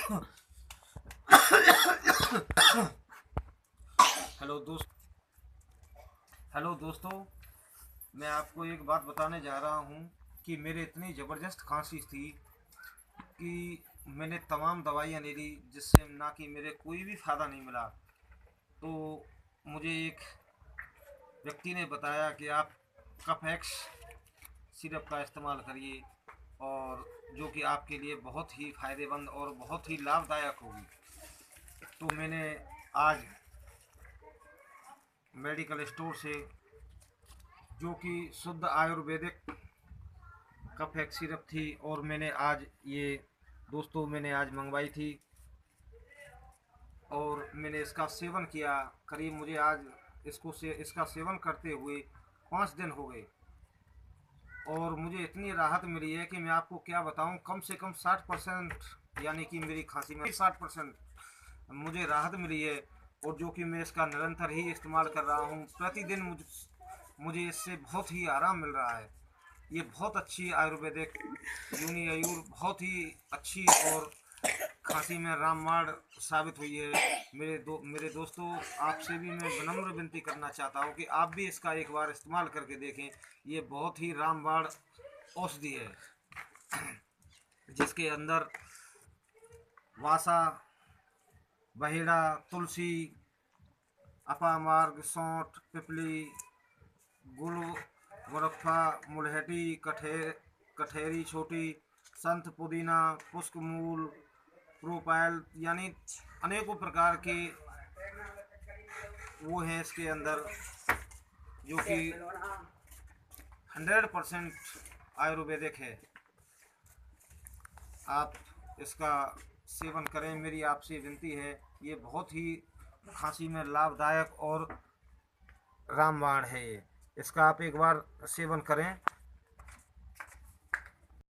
Hello दोस्तों, मैं आपको एक बात बताने जा रहा हूँ कि मेरे इतनी ज़बरदस्त खांसी थी कि मैंने तमाम दवाइयाँ ले ली, जिससे ना कि मेरे कोई भी फ़ायदा नहीं मिला। तो मुझे एक व्यक्ति ने बताया कि आप कफेक्स सिरप का इस्तेमाल करिए, और जो कि आपके लिए बहुत ही फ़ायदेमंद और बहुत ही लाभदायक होगी। तो मैंने आज मेडिकल स्टोर से, जो कि शुद्ध आयुर्वेदिक कफेक्स सिरप थी, और मैंने आज ये दोस्तों मैंने आज मंगवाई थी और मैंने इसका सेवन किया। करीब मुझे आज इसका सेवन करते हुए 5 दिन हो गए, और मुझे इतनी राहत मिली है कि मैं आपको क्या बताऊं। कम से कम 60%, यानी कि मेरी खांसी में 60% मुझे राहत मिली है। और जो कि मैं इसका निरंतर ही इस्तेमाल कर रहा हूं प्रतिदिन। मुझे इससे बहुत ही आराम मिल रहा है। ये बहुत अच्छी आयुर्वेदिक यूनिआयुर बहुत ही अच्छी और खांसी में रामबाण साबित हुई है। मेरे दोस्तों, आपसे भी मैं विनम्र विनती करना चाहता हूँ कि आप भी इसका एक बार इस्तेमाल करके देखें। ये बहुत ही रामबाण औषधि है, जिसके अंदर वासा, बहेड़ा, तुलसी, अपामार्ग, सौंठ, पिपली, गुड़, गोरखा, मुलहटी, कठेरी छोटी, संत पुदीना, पुष्क मूल, प्रोपाइल, यानी अनेकों प्रकार के वो हैं इसके अंदर, जो कि 100% आयुर्वेदिक है। आप इसका सेवन करें, मेरी आपसे विनती है। ये बहुत ही खांसी में लाभदायक और रामबाण है। इसका आप एक बार सेवन करें।